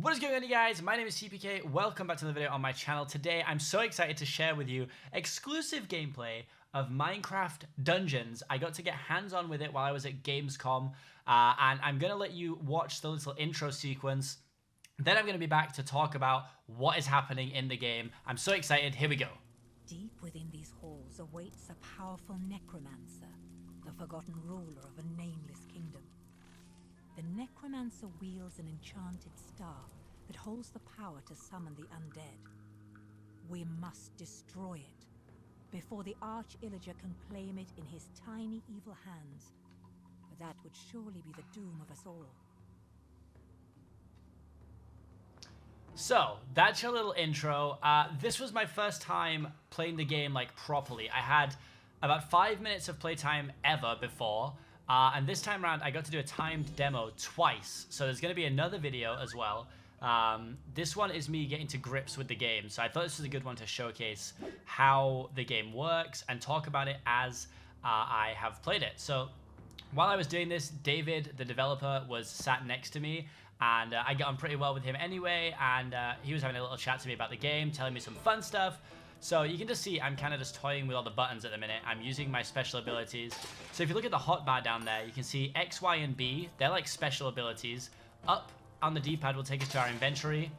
What is going on, you guys? My name is Seapeekay. Welcome back to the video on my channel. Today, I'm so excited to share with you exclusive gameplay of Minecraft Dungeons. I got to get hands-on with it while I was at gamescom, and I'm going to let you watch the little intro sequence. Then I'm going to be back to talk about what is happening in the game. I'm so excited. Here we go. Deep within these halls awaits a powerful Necromancer, the forgotten ruler of a nameless kingdom. The Necromancer wields an enchanted staff that holds the power to summon the undead. We must destroy it before the Arch-Illager can claim it in his tiny evil hands. For that would surely be the doom of us all. So, that's your little intro. This was my first time playing the game like properly. I had about 5 minutes of playtime ever before. And this time around, I got to do a timed demo twice. So there's going to be another video as well. This one is me getting to grips with the game. So I thought this was a good one to showcase how the game works and talk about it as I have played it. So while I was doing this, David, the developer, was sat next to me. And I got on pretty well with him anyway. And he was having a little chat to me about the game, telling me some fun stuff. So you can just see I'm kind of just toying with all the buttons at the minute. I'm using my special abilities. So if you look at the hotbar down there, you can see X, Y, and B. They're like special abilities. Up on the D-pad will take us to our inventory.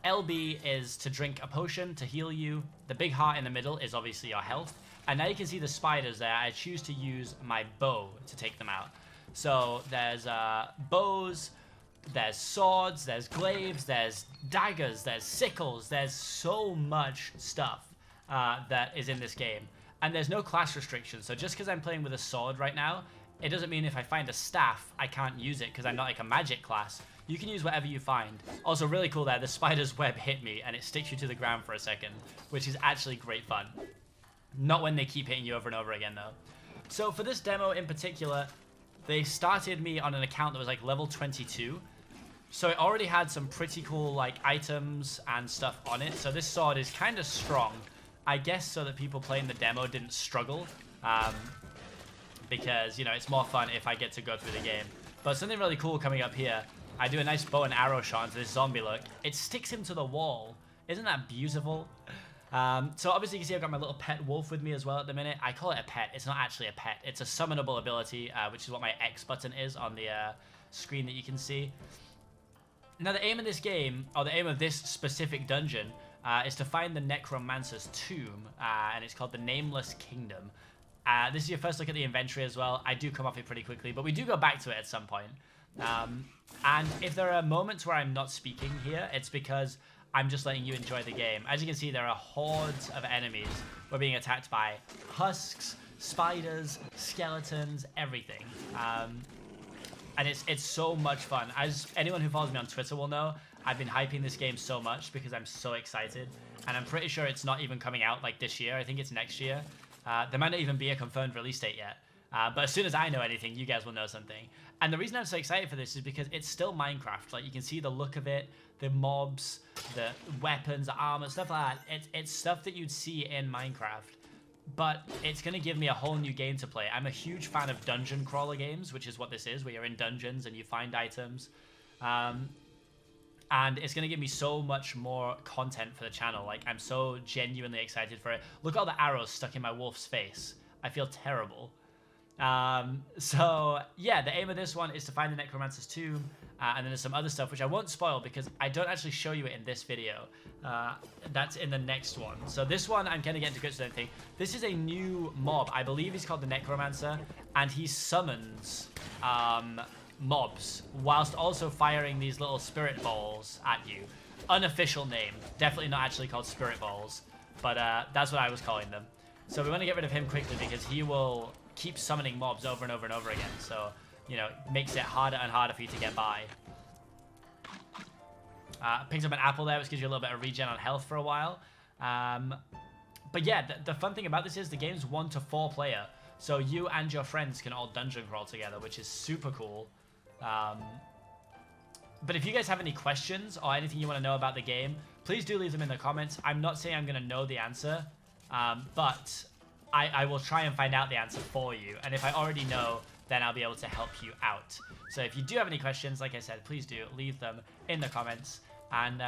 LB is to drink a potion to heal you. The big heart in the middle is obviously your health. And now you can see the spiders there. I choose to use my bow to take them out. So there's bows, there's swords, there's glaives, there's daggers, there's sickles. There's so much stuff that is in this game. And there's no class restrictions, so just because I'm playing with a sword right now, it doesn't mean if I find a staff, I can't use it because I'm not like a magic class. You can use whatever you find. Also, really cool there, the spider's web hit me and it sticks you to the ground for a second, which is actually great fun. Not when they keep hitting you over and over again, though. So for this demo in particular, they started me on an account that was like level 22. So it already had some pretty cool like items and stuff on it. So this sword is kind of strong. I guess so that people playing the demo didn't struggle, because, you know, it's more fun if I get to go through the game. But something really cool coming up here, I do a nice bow and arrow shot into this zombie look. It sticks him to the wall. Isn't that beautiful? So obviously you can see I've got my little pet wolf with me as well at the minute. I call it a pet. It's not actually a pet. It's a summonable ability, which is what my X button is on the screen that you can see. Now the aim of this game, or the aim of this specific dungeon, is to find the Necromancer's tomb, and it's called the Nameless Kingdom. This is your first look at the inventory as well. I do come off it pretty quickly, but we do go back to it at some point. And if there are moments where I'm not speaking here, it's because I'm just letting you enjoy the game. As you can see, there are hordes of enemies. We're being attacked by husks, spiders, skeletons, everything. And it's so much fun. As anyone who follows me on Twitter will know, I've been hyping this game so much because I'm so excited. And I'm pretty sure it's not even coming out like this year. I think it's next year. There might not even be a confirmed release date yet. But as soon as I know anything, you guys will know something. And the reason I'm so excited for this is because it's still Minecraft. Like, you can see the look of it, the mobs, the weapons, the armor, stuff like that. It's stuff that you'd see in Minecraft. But it's going to give me a whole new game to play. I'm a huge fan of dungeon crawler games, which is what this is, where you're in dungeons and you find items. And it's going to give me so much more content for the channel. Like, I'm so genuinely excited for it. Look at all the arrows stuck in my wolf's face. I feel terrible. So, yeah, the aim of this one is to find the Necromancer's tomb. And then there's some other stuff, which I won't spoil because I don't actually show you it in this video. That's in the next one. So this one, I'm kind of getting to grips with everything. This is a new mob. I believe he's called the Necromancer. And he summons mobs whilst also firing these little spirit balls at you. Unofficial name. Definitely not actually called spirit balls. But that's what I was calling them. So we want to get rid of him quickly because he will keep summoning mobs over and over and over again. So, you know, it makes it harder and harder for you to get by. Picks up an apple there, which gives you a little bit of regen on health for a while. But yeah, the fun thing about this is the game's 1 to 4 player. So you and your friends can all dungeon crawl together, which is super cool. But if you guys have any questions or anything you want to know about the game, please do leave them in the comments. I'm not saying I'm going to know the answer, but I will try and find out the answer for you. And if I already know, then I'll be able to help you out. So if you do have any questions, like I said, please do leave them in the comments. And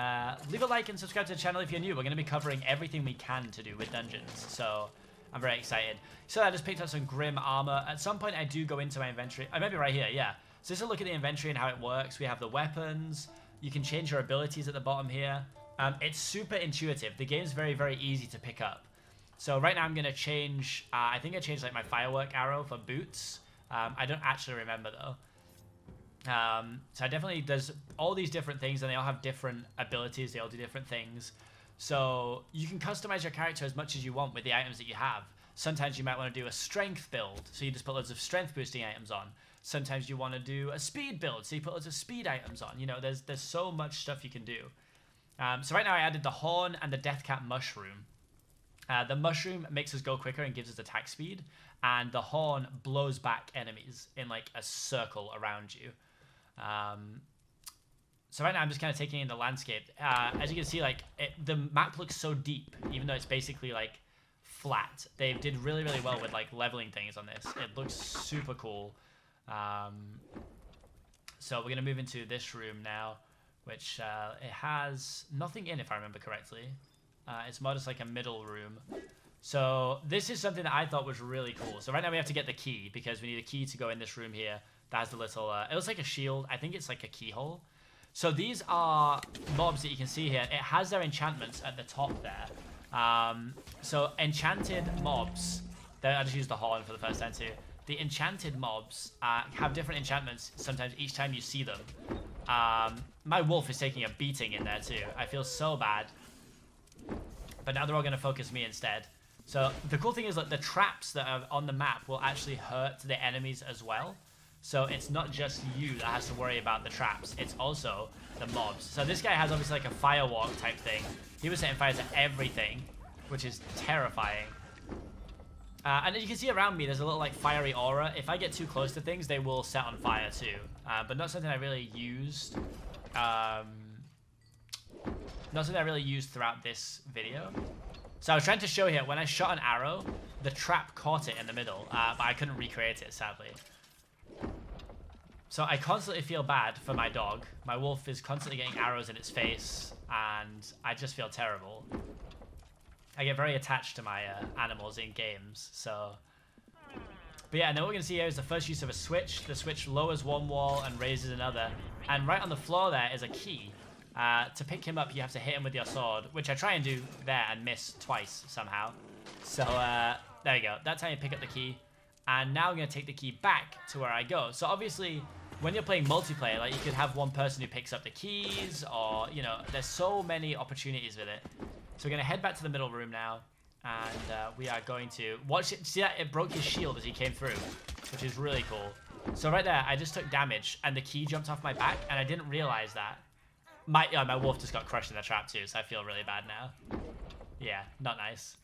leave a like and subscribe to the channel if you're new. We're going to be covering everything we can to do with dungeons. So I'm very excited. So I just picked up some Grim armor. At some point I do go into my inventory. I might be right here, yeah. So just a look at the inventory and how it works. We have the weapons. You can change your abilities at the bottom here. It's super intuitive. The game's very, very easy to pick up. So right now I'm going to change, I think I changed like my Firework Arrow for boots. I don't actually remember though. So I definitely, there's all these different things and they all have different abilities. They all do different things. So you can customize your character as much as you want with the items that you have. Sometimes you might want to do a strength build. So you just put loads of strength boosting items on. Sometimes you want to do a speed build. So you put loads of speed items on. You know, there's so much stuff you can do. So right now I added the horn and the deathcap mushroom. The mushroom makes us go quicker and gives us attack speed. And the horn blows back enemies in like a circle around you. So right now I'm just kind of taking in the landscape. As you can see, like the map looks so deep, even though it's basically like flat. They did really, really well with like leveling things on this. It looks super cool. So we're gonna move into this room now, which it has nothing in, if I remember correctly. It's more just like a middle room. So this is something that I thought was really cool. So right now we have to get the key because we need a key to go in this room here. That has the little, it looks like a shield. I think it's like a keyhole. So these are mobs that you can see here. It has their enchantments at the top there. So enchanted mobs, I just used the horn for the first time too. The enchanted mobs have different enchantments sometimes each time you see them. My wolf is taking a beating in there too. I feel so bad. But now they're all going to focus me instead. So the cool thing is that the traps that are on the map will actually hurt the enemies as well. So it's not just you that has to worry about the traps. It's also the mobs. So this guy has obviously like a firewalk type thing. He was setting fire to everything, which is terrifying. And as you can see around me, there's a little like fiery aura. If I get too close to things, they will set on fire too. But not something I really used. Not something I really used throughout this video. So I was trying to show here, when I shot an arrow, the trap caught it in the middle, but I couldn't recreate it, sadly. So I constantly feel bad for my dog. My wolf is constantly getting arrows in its face, and I just feel terrible. I get very attached to my animals in games, so... But yeah, and then what we're going to see here is the first use of a switch. The switch lowers one wall and raises another. And right on the floor there is a key. To pick him up, you have to hit him with your sword, which I try and do there and miss twice somehow. So there you go. That's how you pick up the key. And now I'm going to take the key back to where I go. So obviously, when you're playing multiplayer, like you could have one person who picks up the keys, or, you know, there's so many opportunities with it. So we're going to head back to the middle room now. And we are going to watch it. See that? It broke his shield as he came through, which is really cool. So right there, I just took damage, and the key jumped off my back, and I didn't realize that. My wolf just got crushed in the trap too, so I feel really bad now. Yeah, not nice.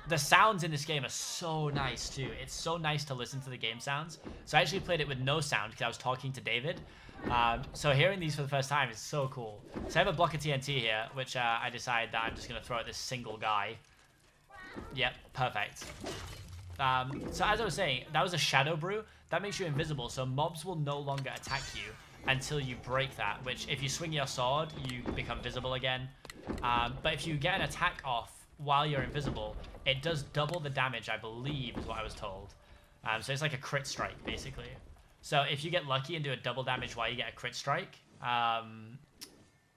The sounds in this game are so nice too. It's so nice to listen to the game sounds. So I actually played it with no sound because I was talking to David. So hearing these for the first time is so cool. So I have a block of TNT here, which I decide that I'm just going to throw at this single guy. Yep, perfect. So as I was saying, that was a shadow brew. That makes you invisible, so mobs will no longer attack you until you break that, which if you swing your sword, you become visible again. But if you get an attack off while you're invisible, it does double the damage, I believe, is what I was told. So it's like a crit strike, basically. So if you get lucky and do a double damage while you get a crit strike,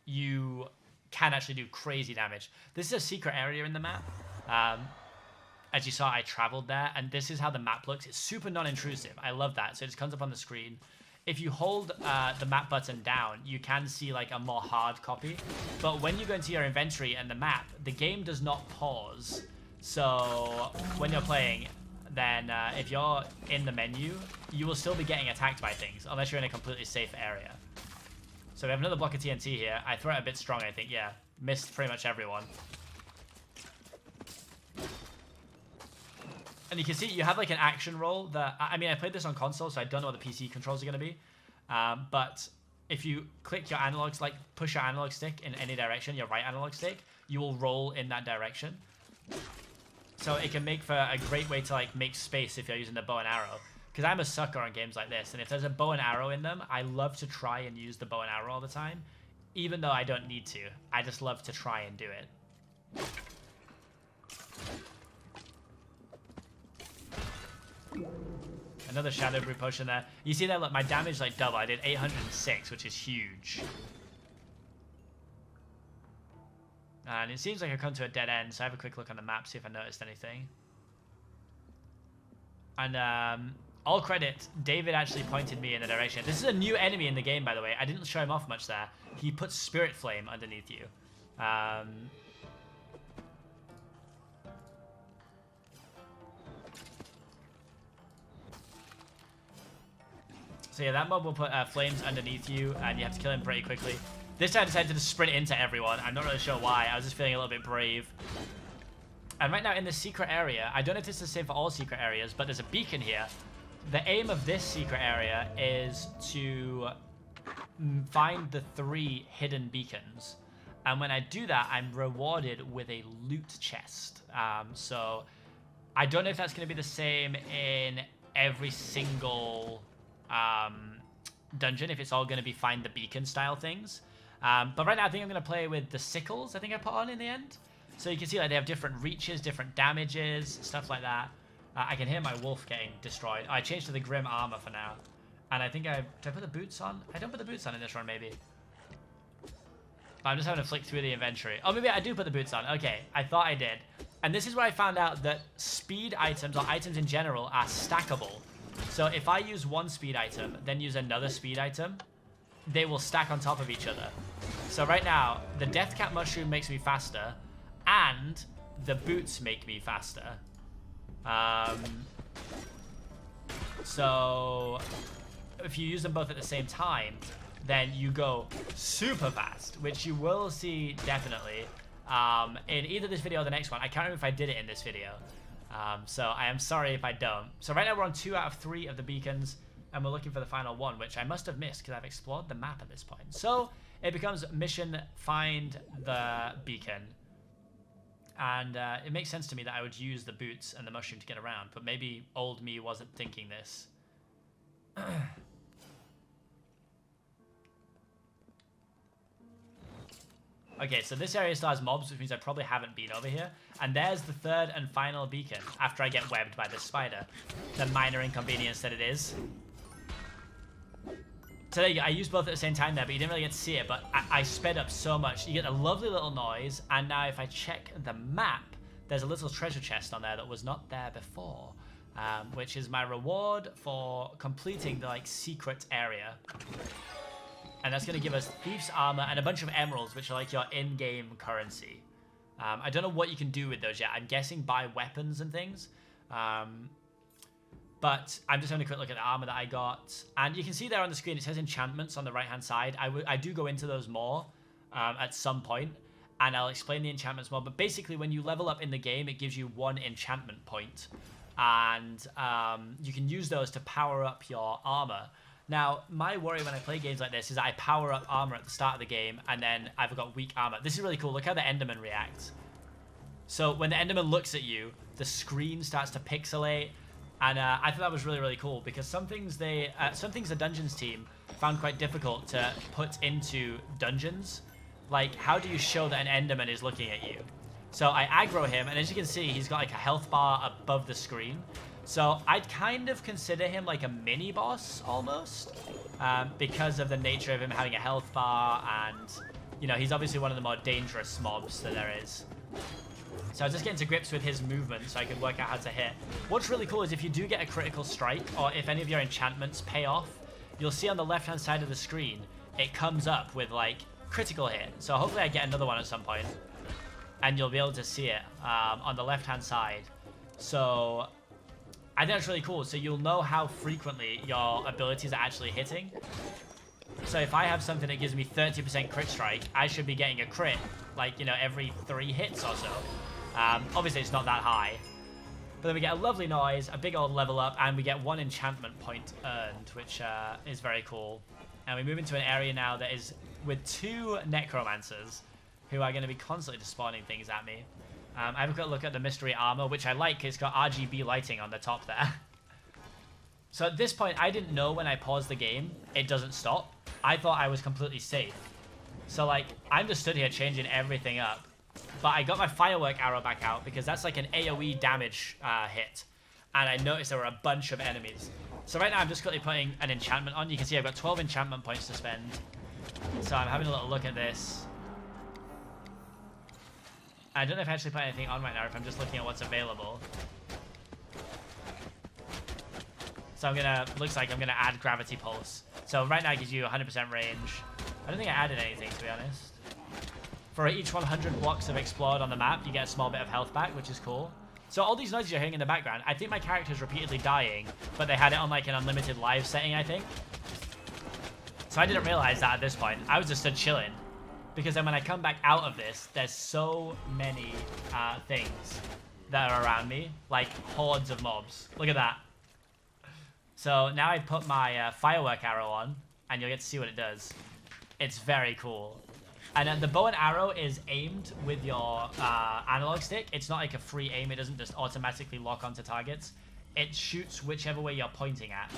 you can actually do crazy damage. This is a secret area in the map. As you saw, I traveled there, and this is how the map looks. It's super non-intrusive. I love that. So it just comes up on the screen. If you hold the map button down, you can see like a more hard copy. But when you go into your inventory and the map, the game does not pause. So when you're playing, then if you're in the menu, you will still be getting attacked by things, unless you're in a completely safe area. So we have another block of TNT here. I throw it a bit strong, I think. Yeah, missed pretty much everyone. And you can see you have like an action roll that, I mean, I played this on console, so I don't know what the PC controls are going to be. But if you click your analogs, like push your analog stick in any direction, your right analog stick, you will roll in that direction. So it can make for a great way to like make space if you're using the bow and arrow. Because I'm a sucker on games like this, and if there's a bow and arrow in them, I love to try and use the bow and arrow all the time. even though I don't need to. I just love to try and do it. Another Shadow Brew potion there. You see there, look, my damage like double. I did 806, which is huge. And it seems like I've come to a dead end, so I have a quick look on the map, see if I noticed anything. And all credit, David actually pointed me in the direction. This is a new enemy in the game, by the way. I didn't show him off much there. He puts Spirit Flame underneath you. So yeah, that mob will put flames underneath you, and you have to kill him pretty quickly. This time I decided to just sprint into everyone. I'm not really sure why. I was just feeling a little bit brave. And right now in the secret area, I don't know if it's the same for all secret areas, but there's a beacon here. The aim of this secret area is to find the 3 hidden beacons. And when I do that, I'm rewarded with a loot chest. So I don't know if that's going to be the same in every single dungeon, if it's all going to be find the beacon style things. But right now I think I'm going to play with the sickles I think I put on in the end. So you can see like they have different reaches, different damages, stuff like that. I can hear my wolf getting destroyed. I changed to the Grim Armor for now. And I think did I put the boots on? I don't put the boots on in this run, maybe. I'm just having to flick through the inventory. Oh, maybe I do put the boots on. Okay, I thought I did. And this is where I found out that speed items, or items in general, are stackable. So if I use one speed item, then use another speed item, they will stack on top of each other. So right now, the Death Cap Mushroom makes me faster, and the boots make me faster. So if you use them both at the same time, then you go super fast, which you will see definitely in either this video or the next one. I can't remember if I did it in this video. So I am sorry if I don't. So right now we're on 2 out of 3 of the beacons, and we're looking for the final one, which I must have missed because I've explored the map at this point. So it becomes mission find the beacon. And it makes sense to me that I would use the boots and the mushroom to get around, but maybe old me wasn't thinking this. Okay, so this area still has mobs, which means I probably haven't been over here. And there's the 3rd and final beacon, after I get webbed by this spider. The minor inconvenience that it is. So there you go. I used both at the same time there, but you didn't really get to see it, but I sped up so much. You get a lovely little noise, and now if I check the map, there's a little treasure chest on there that was not there before, which is my reward for completing the, like, secret area. And that's going to give us Thief's Armor and a bunch of emeralds, which are like your in-game currency. I don't know what you can do with those yet. I'm guessing buy weapons and things. But I'm just having a quick look at the armor that I got. And you can see there on the screen, it says enchantments on the right-hand side. I do go into those more at some point, and I'll explain the enchantments more. But basically, when you level up in the game, it gives you 1 enchantment point. And you can use those to power up your armor. Now, my worry when I play games like this is that I power up armor at the start of the game, and then I've got weak armor. This is really cool. Look how the Enderman reacts. So when the Enderman looks at you, the screen starts to pixelate. And I thought that was really, really cool, because some things the Dungeons team found quite difficult to put into dungeons. Like, how do you show that an Enderman is looking at you? So I aggro him, and as you can see, he's got like a health bar above the screen. So I'd kind of consider him like a mini boss almost, because of the nature of him having a health bar, and you know, he's obviously one of the more dangerous mobs that there is. So I was just getting to grips with his movement so I could work out how to hit. What's really cool is if you do get a critical strike, or if any of your enchantments pay off, you'll see on the left-hand side of the screen, it comes up with like critical hit. So hopefully I get another one at some point, and you'll be able to see it on the left-hand side. So I think that's really cool. So you'll know how frequently your abilities are actually hitting. So if I have something that gives me 30% crit strike, I should be getting a crit, like, you know, every 3 hits or so. Obviously, it's not that high. But then we get a lovely noise, a big old level up, and we get 1 enchantment point earned, which is very cool. And we move into an area now that is with 2 Necromancers, who are going to be constantly just spawning things at me. I have a quick look at the mystery armor, which I like. It's got RGB lighting on the top there. So at this point, I didn't know when I paused the game, it doesn't stop. I thought I was completely safe. So like, I'm just stood here changing everything up. But I got my Firework Arrow back out because that's like an AoE damage hit. And I noticed there were a bunch of enemies. So right now I'm just quickly putting an enchantment on. You can see I've got 12 enchantment points to spend. So I'm having a little look at this. I don't know if I actually put anything on right now, or if I'm just looking at what's available. So I'm gonna, looks like I'm gonna add Gravity Pulse. So right now it gives you 100% range. I don't think I added anything, to be honest. For each 100 blocks of explored on the map, you get a small bit of health back, which is cool. So all these noises you're hearing in the background, I think my character's repeatedly dying, but they had it on like an unlimited live setting, I think. So I didn't realize that at this point. I was just stood chilling. Because then when I come back out of this, there's so many things that are around me. Like hordes of mobs. Look at that. So now I put my Firework Arrow on, and you'll get to see what it does. It's very cool. And the bow and arrow is aimed with your analog stick. It's not like a free aim. It doesn't just automatically lock onto targets. It shoots whichever way you're pointing at.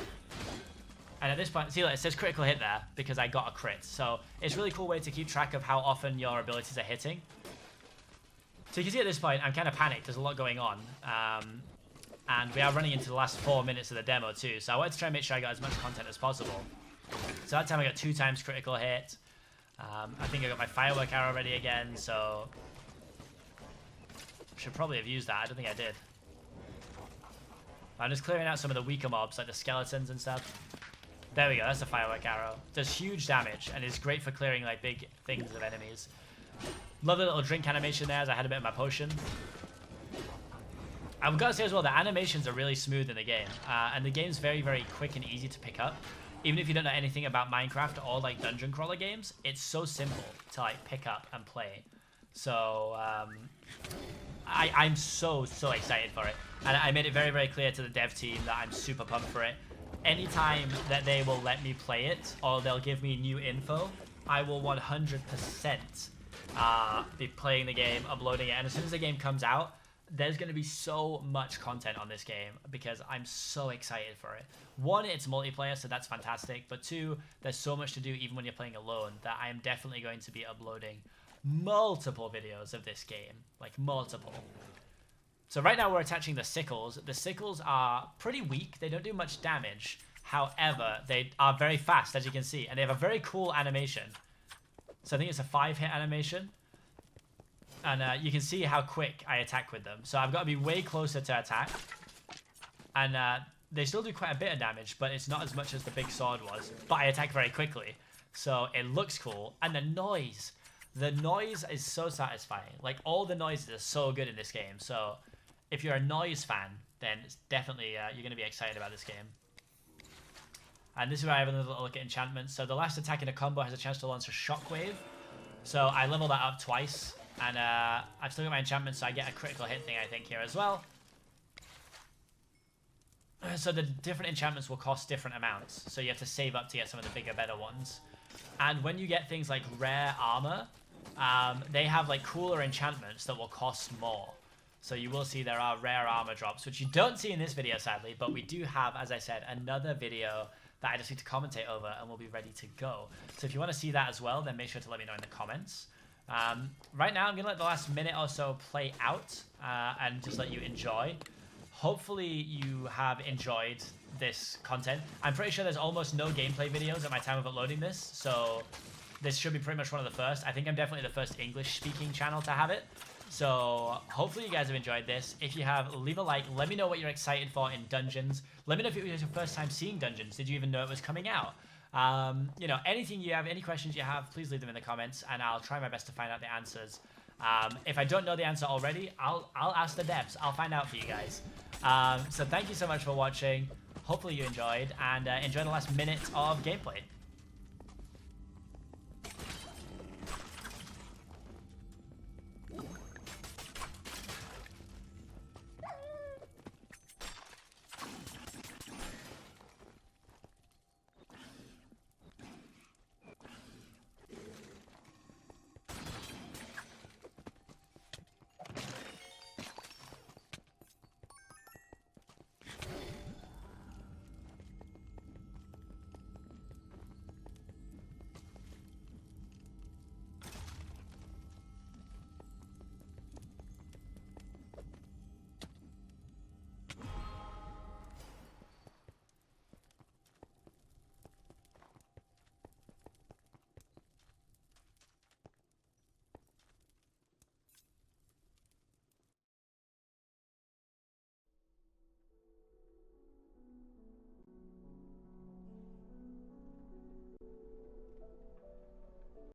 And at this point, see, look, it says critical hit there because I got a crit. So it's a really cool way to keep track of how often your abilities are hitting. So you can see at this point, I'm kind of panicked. There's a lot going on. And we are running into the last 4 minutes of the demo too. So I wanted to try and make sure I got as much content as possible. So that time I got 2 times critical hit. I think I got my Firework Arrow ready again, so should probably have used that. I don't think I did. I'm just clearing out some of the weaker mobs, like the skeletons and stuff. There we go, that's the Firework Arrow. Does huge damage, and is great for clearing like big things of enemies. Love the little drink animation there as I had a bit of my potion. I've got to say as well, the animations are really smooth in the game. And the game's very, very quick and easy to pick up. Even if you don't know anything about Minecraft or like dungeon crawler games, it's so simple to like pick up and play. So I'm so excited for it. And I made it very, very clear to the dev team that I'm super pumped for it. Anytime that they will let me play it or they'll give me new info, I will 100% be playing the game, uploading it. And as soon as the game comes out, there's going to be so much content on this game because I'm so excited for it. 1, it's multiplayer, so that's fantastic. But 2, there's so much to do even when you're playing alone that I am definitely going to be uploading multiple videos of this game. Like, multiple. So right now we're attaching the sickles. The sickles are pretty weak. They don't do much damage. However, they are very fast, as you can see. And they have a very cool animation. So I think it's a 5-hit animation. And you can see how quick I attack with them. So I've got to be way closer to attack. And they still do quite a bit of damage, but it's not as much as the big sword was. But I attack very quickly. So it looks cool. And the noise. The noise is so satisfying. Like, all the noises are so good in this game. So if you're a noise fan, then it's definitely, you're going to be excited about this game. And this is where I have another little look at enchantments. So the last attack in a combo has a chance to launch a shockwave. So I level that up twice. And I've still got my enchantments, so I get a critical hit thing, I think, here as well. So the different enchantments will cost different amounts. So you have to save up to get some of the bigger, better ones. And when you get things like rare armor, they have like cooler enchantments that will cost more. So you will see there are rare armor drops, which you don't see in this video, sadly. But we do have, as I said, another video that I just need to commentate over, and we'll be ready to go. So if you want to see that as well, then make sure to let me know in the comments. Right now, I'm going to let the last minute or so play out and just let you enjoy. Hopefully, you have enjoyed this content. I'm pretty sure there's almost no gameplay videos at my time of uploading this, so this should be pretty much one of the first. I think I'm definitely the first English-speaking channel to have it. So hopefully you guys have enjoyed this. If you have, leave a like. Let me know what you're excited for in Dungeons. Let me know if it was your first time seeing Dungeons. Did you even know it was coming out? You know, anything you have, any questions you have, please leave them in the comments, and I'll try my best to find out the answers. If I don't know the answer already, I'll ask the devs. I'll find out for you guys. So thank you so much for watching. Hopefully you enjoyed, and enjoy the last minute of gameplay.